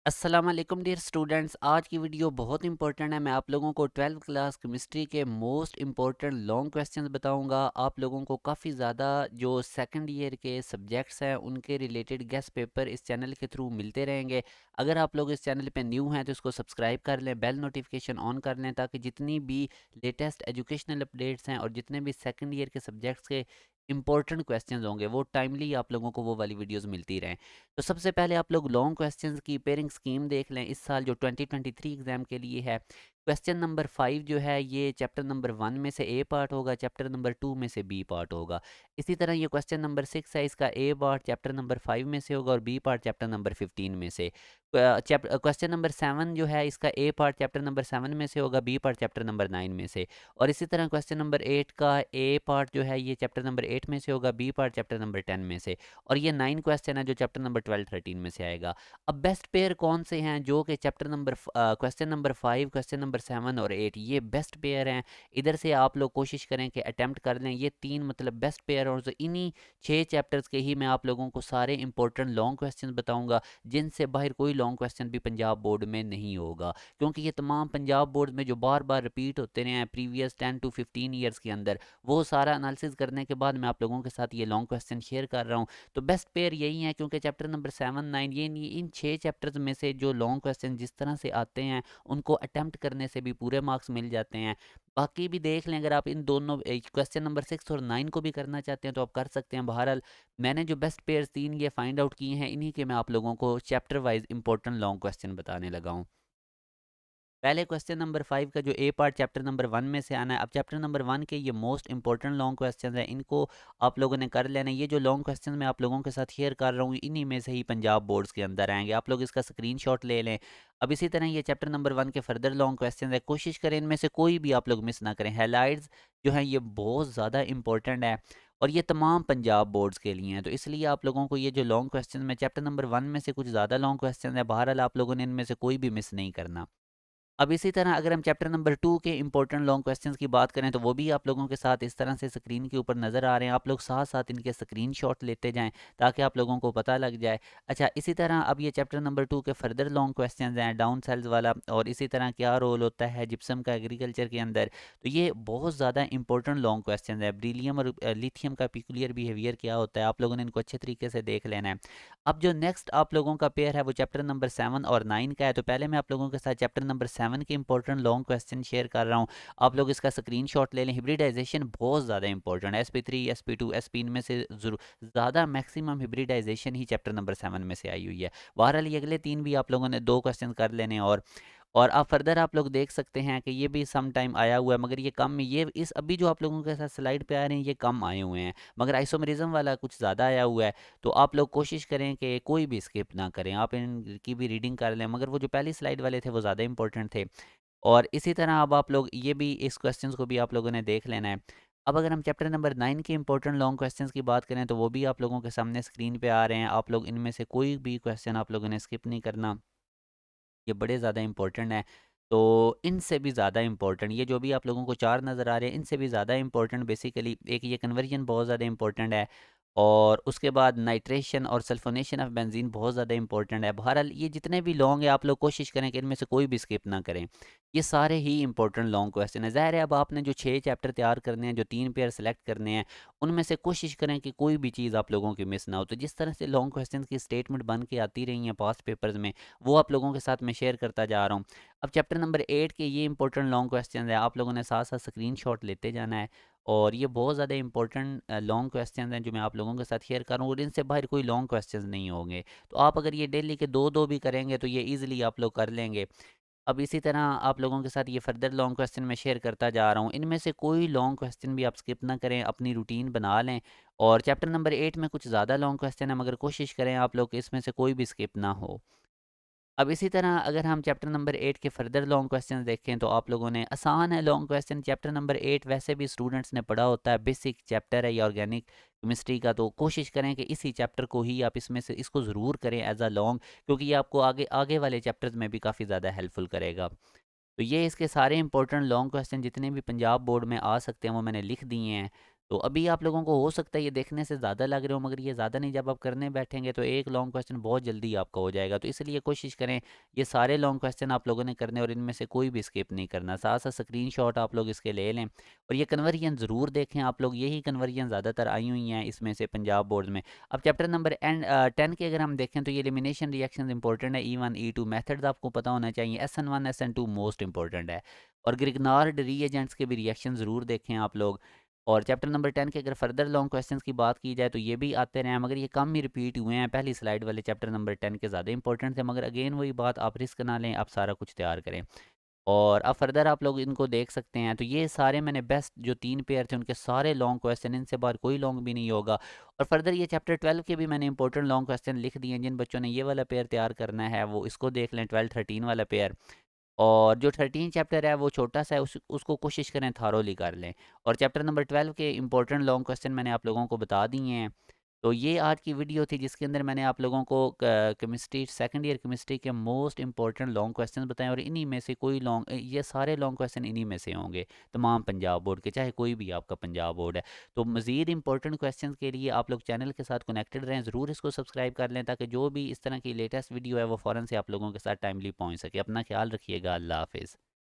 अस्सलाम वालेकुम dear students. आज की वीडियो बहुत इंपॉर्टेंट है। मैं आप लोगों को 12th क्लास केमिस्ट्री के मोस्ट इंपॉर्टेंट लॉन्ग क्वेश्चंस बताऊंगा। आप लोगों को काफ़ी ज़्यादा जो सेकंड ईयर के सब्जेक्ट्स हैं उनके रिलेटेड गेस्ट पेपर इस चैनल के थ्रू मिलते रहेंगे। अगर आप लोग इस चैनल पे न्यू हैं तो इसको सब्सक्राइब कर लें, बेल नोटिफिकेशन ऑन कर लें, ताकि जितनी भी लेटेस्ट एजुकेशनल अपडेट्स हैं और जितने भी सेकंड ईयर के सब्जेक्ट्स के इंपॉर्टेंट क्वेश्चंस होंगे वो टाइमली आप लोगों को वो वाली वीडियोस मिलती रहें। तो सबसे पहले आप लोग लॉन्ग क्वेश्चंस की पेयरिंग स्कीम देख लें इस साल जो 2023 एग्जाम के लिए है। क्वेश्चन नंबर 5 जो है ये चैप्टर नंबर 1 में से ए पार्ट होगा, चैप्टर नंबर 2 में से बी पार्ट होगा। इसी तरह ये क्वेश्चन नंबर 6 है, इसका ए पार्ट चैप्टर नंबर 5 में से होगा और बी पार्ट चैप्टर नंबर 15 में से। क्वेश्चन नंबर 7 जो है इसका ए पार्ट चैप्टर नंबर 7 में से होगा, बी पार्ट चैप्टर नंबर 9 में से। और इसी तरह क्वेश्चन नंबर 8 का ए पार्ट जो है ये चैप्टर नंबर 8 में से होगा, बी पार्ट चैप्टर नंबर 10 में से। और ये 9 क्वेश्चन है जो चैप्टर नंबर 12 13 में से आएगा। अब बेस्ट पेयर कौन से हैं जो कि chapter number question number 5, question number 7 और 8 ये बेस्ट पेयर हैं। इधर से आप लोग कोशिश करें कि अटेम्प्ट कर लें ये तीन मतलब बेस्ट पेयर। और इन्हीं 6 चैप्टर्स के ही मैं आप लोगों को सारे इंपॉर्टेंट लॉन्ग क्वेश्चन बताऊंगा, जिनसे बाहर कोई लॉन्ग क्वेश्चन भी पंजाब बोर्ड में नहीं होगा, क्योंकि ये तमाम पंजाब बोर्ड में जो बार बार रिपीट होते रहे हैं प्रीवियस 10 to 15 ईयर्स के अंदर, वो सारा एनालिसिस करने के बाद मैं आप लोगों के साथ ये लॉन्ग क्वेश्चन शेयर कर रहा हूँ। तो बेस्ट पेयर यही है, क्योंकि चैप्टर नंबर 7 9 ये नहीं, इन 6 चैप्टर्स में से जो लॉन्ग क्वेश्चन जिस तरह से आते हैं उनको अटेम्प्ट करने से भी पूरे मार्क्स मिल जाते हैं। बाकी भी देख लें, अगर आप इन दोनों क्वेश्चन नंबर 6 और 9 को भी करना चाहते हैं तो आप कर सकते हैं। बहरहाल मैंने जो बेस्ट पेयर्स तीन ये फाइंड आउट किए हैं, इन्हीं के मैं आप लोगों को chapter wise important long question बताने लगा हूँ। पहले क्वेश्चन नंबर 5 का जो ए पार्ट चैप्टर नंबर 1 में से आना है। अब चैप्टर नंबर 1 के ये मोस्ट इंपॉर्टेंट लॉन्ग क्वेश्चन है, इनको आप लोगों ने कर लेना है। ये जो लॉन्ग क्वेश्चन मैं आप लोगों के साथ शेयर कर रहा हूँ इन्हीं में से ही पंजाब बोर्ड्स के अंदर आएंगे, आप लोग इसका स्क्रीनशॉट ले लें। अब इसी तरह ये चैप्टर नंबर 1 के फर्दर लॉन्ग क्वेश्चन है, कोशिश करें इनमें से कोई भी आप लोग मिस ना करें। हेलाइड्स जो है ये बहुत ज़्यादा इंपॉर्टेंट है और ये तमाम पंजाब बोर्ड्स के लिए हैं, तो इसलिए आप लोगों को ये जो लॉन्ग क्वेश्चन में चैप्टर नंबर 1 में से कुछ ज़्यादा लॉन्ग क्वेश्चन है, बहरहाल आप लोगों ने इनमें से कोई भी मिस नहीं करना। अब इसी तरह अगर हम चैप्टर नंबर 2 के इंपॉर्टेंट लॉन्ग क्वेश्चंस की बात करें तो वो भी आप लोगों के साथ इस तरह से स्क्रीन के ऊपर नज़र आ रहे हैं। आप लोग साथ साथ इनके स्क्रीनशॉट लेते जाएं ताकि आप लोगों को पता लग जाए। अच्छा, इसी तरह अब ये चैप्टर नंबर 2 के फर्दर लॉन्ग क्वेश्चंस हैं, डाउन सेल्स वाला, और इसी तरह क्या रोल होता है जिप्सम का एग्रीकल्चर के अंदर। तो ये बहुत ज़्यादा इंपॉर्टेंट लॉन्ग क्वेश्चन है। ब्रीलियम और लिथियम का पिकुलियर बिहेवियर क्या होता है, आप लोगों ने इनको अच्छे तरीके से देख लेना है। अब जो नेक्स्ट आप लोगों का पेयर है वो चैप्टर नंबर 7 और 9 का है। तो पहले मैं आप लोगों के साथ चैप्टर नंबर 7 के इंपॉर्टेंट लॉन्ग क्वेश्चन शेयर कर रहा हूँ, आप लोग इसका स्क्रीनशॉट ले लें। हिब्रिडाइजेशन बहुत ज़्यादा इंपॉर्टेंट है, SP3 SP2 SP इनमें से ज़्यादा मैक्सिमम हिब्रिडाइजेशन ही चैप्टर नंबर 7 में से आई हुई है। बहरहाल ये अगले तीन भी आप लोगों ने दो क्वेश्चन कर लेने। और आप फर्दर आप लोग देख सकते हैं कि ये भी सम टाइम आया हुआ है, मगर ये कम, ये इस अभी जो आप लोगों के साथ स्लाइड पे आ रहे हैं ये कम आए हुए हैं, मगर आइसोमरिज्म वाला कुछ ज़्यादा आया हुआ है। तो आप लोग कोशिश करें कि कोई भी स्किप ना करें, आप इनकी भी रीडिंग कर लें, मगर वो जो पहली स्लाइड वाले थे वो ज़्यादा इंपॉर्टेंट थे। और इसी तरह अब आप लोग ये भी इस क्वेश्चंस को भी आप लोगों ने देख लेना है। अब अगर हम चैप्टर नंबर 9 के इंपॉर्टेंट लॉन्ग क्वेश्चंस की बात करें तो वो भी आप लोगों के सामने स्क्रीन पे आ रहे हैं। आप लोग इनमें से कोई भी क्वेश्चन आप लोगों ने स्किप नहीं करना, ये बड़े ज़्यादा इंपॉर्टेंट हैं। तो इनसे भी ज़्यादा इंपॉर्टेंट ये जो भी आप लोगों को चार नज़र आ रहे हैं, इनसे भी ज़्यादा इंपॉर्टेंट बेसिकली एक ये कन्वर्जन बहुत ज़्यादा इंपॉर्टेंट है। और उसके बाद नाइट्रेशन और सल्फोनेशन ऑफ बेंजीन बहुत ज़्यादा इंपॉर्टेंट है। बहरहाल ये जितने भी लॉन्ग है आप लोग कोशिश करें कि इनमें से कोई भी स्किप ना करें, ये सारे ही इंपॉर्टेंट लॉन्ग क्वेश्चन है। ज़ाहिर है अब आपने जो 6 चैप्टर तैयार करने हैं, जो 3 पेयर सेलेक्ट करने हैं, उनमें से कोशिश करें कि कोई भी चीज़ आप लोगों की मिस ना हो। तो जिस तरह से लॉन्ग क्वेश्चन की स्टेटमेंट बन के आती रही हैं पास्ट पेपर्स में, वो आप लोगों के साथ मैं शेयर करता जा रहा हूँ। अब चैप्टर नंबर 8 के ये इंपॉर्टेंट लॉन्ग क्वेश्चन है, आप लोगों ने साथ साथ स्क्रीनशॉट लेते जाना है। और ये बहुत ज़्यादा इंपॉर्टेंट लॉन्ग क्वेश्चन हैं जो मैं आप लोगों के साथ शेयर करूँ, और इनसे बाहर कोई लॉन्ग क्वेश्चन नहीं होंगे। तो आप अगर ये डेली के दो दो भी करेंगे तो ये ईजिली आप लोग कर लेंगे। अब इसी तरह आप लोगों के साथ ये फर्दर लॉन्ग क्वेश्चन मैं शेयर करता जा रहा हूँ, इनमें से कोई लॉन्ग क्वेश्चन भी आप स्किप ना करें, अपनी रूटीन बना लें। और चैप्टर नंबर 8 में कुछ ज़्यादा लॉन्ग क्वेश्चन है, मगर कोशिश करें आप लोग इसमें से कोई भी स्किप ना हो। अब इसी तरह अगर हम चैप्टर नंबर 8 के फर्दर लॉन्ग क्वेश्चन देखें तो आप लोगों ने, आसान है लॉन्ग क्वेश्चन, चैप्टर नंबर 8 वैसे भी स्टूडेंट्स ने पढ़ा होता है, बेसिक चैप्टर है ये ऑर्गेनिक केमिस्ट्री का। तो कोशिश करें कि इसी चैप्टर को ही आप इसमें से इसको ज़रूर करें एज अ लॉन्ग, क्योंकि ये आपको आगे आगे वाले चैप्टर्स में भी काफ़ी ज़्यादा हेल्पफुल करेगा। तो ये इसके सारे इंपॉर्टेंट लॉन्ग क्वेश्चन जितने भी पंजाब बोर्ड में आ सकते हैं वो मैंने लिख दिए हैं। तो अभी आप लोगों को हो सकता है ये देखने से ज़्यादा लग रहे हो, मगर ये ज़्यादा नहीं, जब आप करने बैठेंगे तो एक लॉन्ग क्वेश्चन बहुत जल्दी आपका हो जाएगा। तो इसलिए कोशिश करें ये सारे लॉन्ग क्वेश्चन आप लोगों ने करने और इनमें से कोई भी स्किप नहीं करना। साथ साथ स्क्रीनशॉट आप लोग इसके ले लें और ये कन्वर्जन ज़रूर देखें आप लोग, यही कन्वर्जन ज़्यादातर आई हुई हैं इसमें से पंजाब बोर्ड में। अब चैप्टर नंबर 10 के अगर हम देखें तो ये एलिमिनेशन रिएक्शन इंपॉर्टेंट है, E1 E2 मेथड्स आपको पता होना चाहिए, SN1 SN2 मोस्ट इंपॉर्टेंट है। और ग्रिग्नार्ड रीएजेंट्स के भी रिएक्शन ज़रूर देखें आप लोग। और चैप्टर नंबर 10 के अगर फर्दर लॉन्ग क्वेश्चंस की बात की जाए तो ये भी आते रहे हैं, मगर ये कम ही रिपीट हुए हैं। पहली स्लाइड वाले चैप्टर नंबर 10 के ज़्यादा इंपॉर्टेंट थे, मगर अगेन वही बात, आप रिस्क ना लें, आप सारा कुछ तैयार करें और अब फर्दर आप लोग इनको देख सकते हैं। तो ये सारे मैंने बेस्ट जो 3 पेयर थे उनके सारे लॉन्ग क्वेश्चन, इनसे बाहर कोई लॉन्ग भी नहीं होगा। और फर्दर ये चैप्टर 12 के भी मैंने इंपॉर्टेंट लॉन्ग क्वेश्चन लिख दिए हैं। जिन बच्चों ने ये वाला पेयर तैयार करना है वो इसको देख लें, 12-13 वाला पेयर। और जो 13 चैप्टर है वो छोटा सा है, उसको कोशिश करें थारोली कर लें। और चैप्टर नंबर 12 के इंपॉर्टेंट लॉन्ग क्वेश्चन मैंने आप लोगों को बता दिए हैं। तो ये आज की वीडियो थी जिसके अंदर मैंने आप लोगों को केमिस्ट्री सेकंड ईयर केमिस्ट्री के मोस्ट इंपॉर्टेंट लॉन्ग क्वेश्चन बताएं, और इन्हीं में से कोई लॉन्ग, ये सारे लॉन्ग क्वेश्चन इन्हीं में से होंगे तमाम पंजाब बोर्ड के, चाहे कोई भी आपका पंजाब बोर्ड है। तो मज़ीद इंपॉर्टेंट क्वेश्चन के लिए आप लोग चैनल के साथ कनेक्टेड रहें, ज़रूर इसको सब्सक्राइब कर लें ताकि जो भी इस तरह की लेटेस्ट वीडियो है वो फ़ौरन से आप लोगों के साथ टाइमली पहुँच सके। अपना ख्याल रखिएगा, अल्लाह हाफिज़।